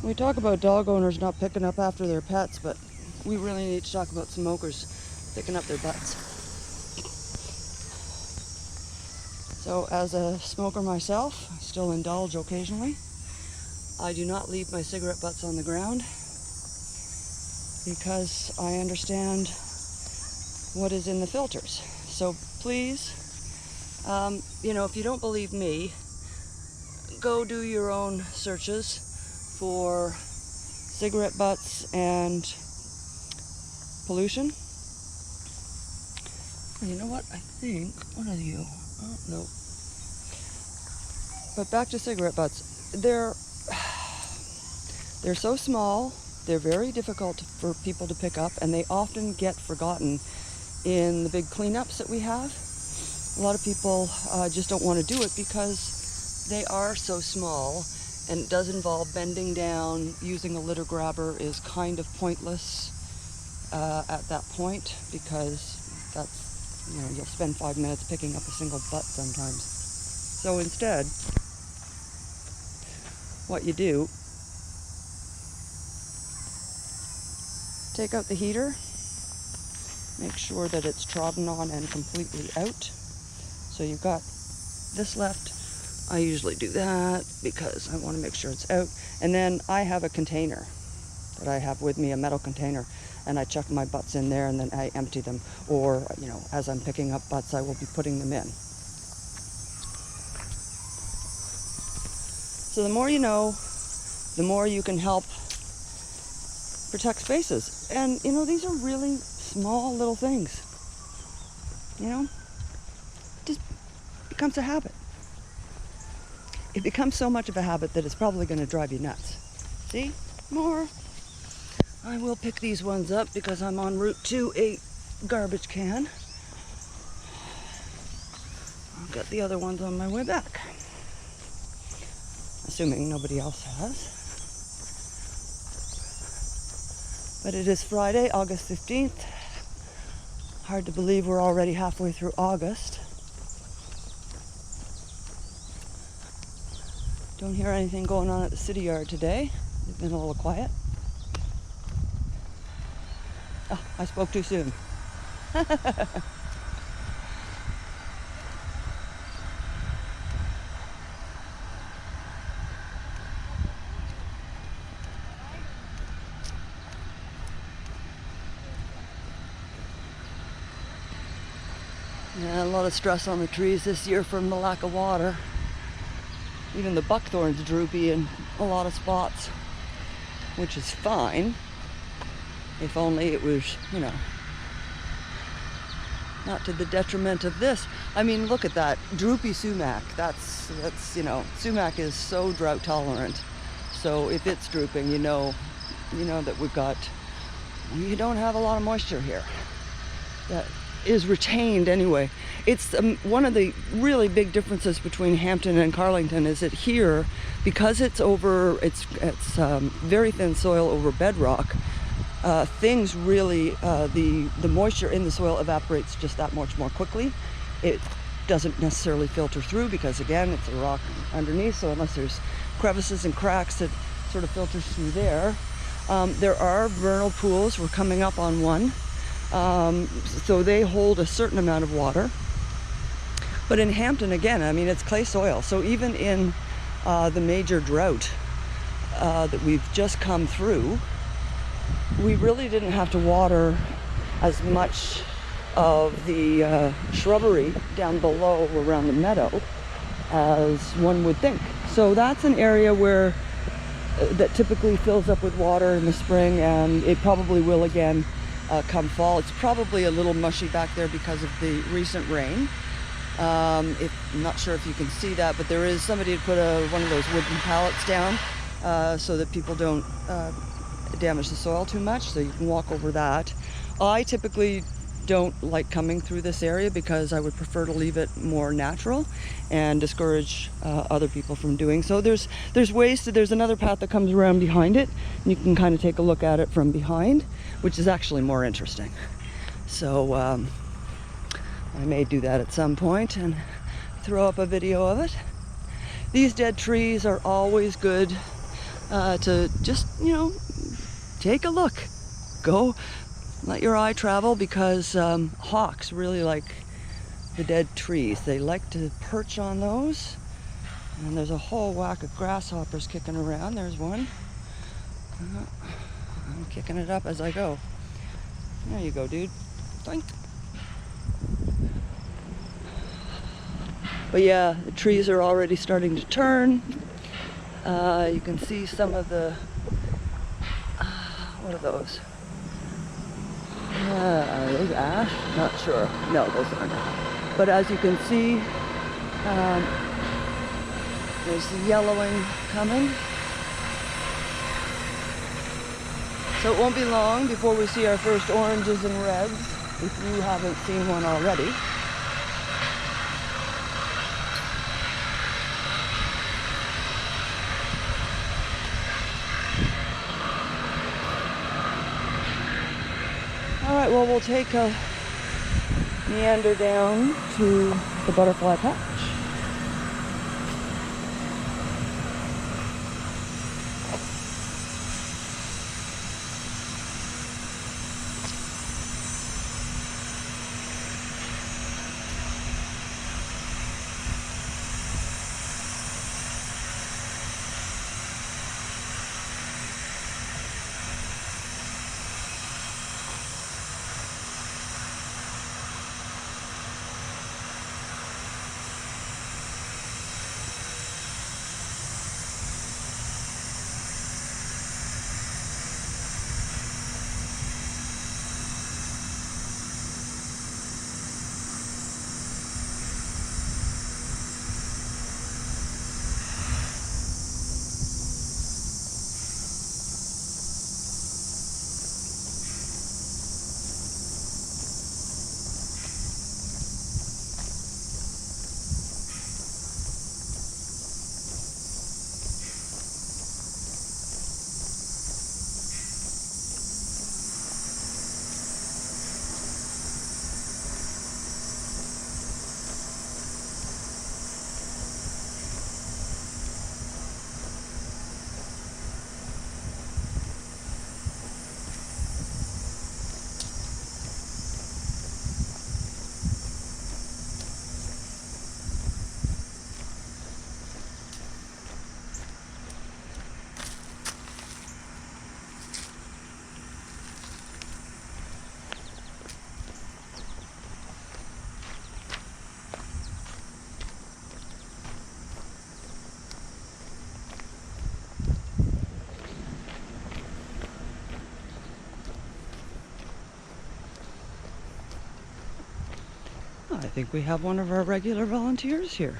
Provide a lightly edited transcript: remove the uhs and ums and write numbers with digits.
We talk about dog owners not picking up after their pets, but we really need to talk about smokers picking up their butts. So as a smoker myself, I still indulge occasionally. I do not leave my cigarette butts on the ground because I understand what is in the filters. So please, if you don't believe me, go do your own searches for cigarette butts and pollution. You know what? I think, what are you? Oh, no. But back to cigarette butts. They're so small, they're very difficult for people to pick up, and they often get forgotten in the big cleanups that we have. A lot of people just don't want to do it because they are so small, and it does involve bending down. Using a litter grabber is kind of pointless at that point, because that's, you'll spend 5 minutes picking up a single butt sometimes. So instead, what you do, take out the heater, make sure that it's trodden on and completely out. So you've got this left. I usually do that because I want to make sure it's out. And then I have a container that I have with me, a metal container, and I chuck my butts in there and then I empty them. Or, as I'm picking up butts, I will be putting them in. So the more you know, the more you can help protect spaces. And, these are really small little things. It just becomes a habit. It becomes so much of a habit that it's probably going to drive you nuts. See? More. I will pick these ones up because I'm en route to a garbage can. I've got the other ones on my way back. Assuming nobody else has. But it is Friday, August 15th. Hard to believe we're already halfway through August. Don't hear anything going on at the city yard today. They've been a little quiet. Oh, I spoke too soon. Yeah, a lot of stress on the trees this year from the lack of water. Even the buckthorn's droopy in a lot of spots, which is fine. If only it was, not to the detriment of this. I mean, look at that droopy sumac. That's sumac is so drought tolerant. So if it's drooping, you know that we don't have a lot of moisture here. That is retained anyway. It's one of the really big differences between Hampton and Carlington is that here, because it's very thin soil over bedrock, things really, the moisture in the soil evaporates just that much more quickly. It doesn't necessarily filter through because, again, it's a rock underneath, so unless there's crevices and cracks, it sort of filters through there. There are vernal pools. We're coming up on one. So they hold a certain amount of water. But in Hampton, again, it's clay soil. So even in the major drought that we've just come through, we really didn't have to water as much of the shrubbery down below around the meadow as one would think. So that's an area where that typically fills up with water in the spring, and it probably will again come fall. It's probably a little mushy back there because of the recent rain. I'm not sure if you can see that, but there is somebody had put one of those wooden pallets down so that people don't damage the soil too much, so you can walk over that. I typically don't like coming through this area because I would prefer to leave it more natural and discourage other people from doing so. There's ways to, there's another path that comes around behind it, and you can kind of take a look at it from behind, which is actually more interesting. So I may do that at some point and throw up a video of it. These dead trees are always good to just, take a look. Go, let your eye travel, because hawks really like the dead trees. They like to perch on those. And there's a whole whack of grasshoppers kicking around. There's one. I'm kicking it up as I go. There you go, dude. Boink. But yeah, the trees are already starting to turn. You can see some of the, what are those? Are those ash? Not sure. No, those aren't. But as you can see, there's the yellowing coming. So it won't be long before we see our first oranges and reds, if you haven't seen one already. All right, well, we'll take a meander down to the butterfly patch. I think we have one of our regular volunteers here.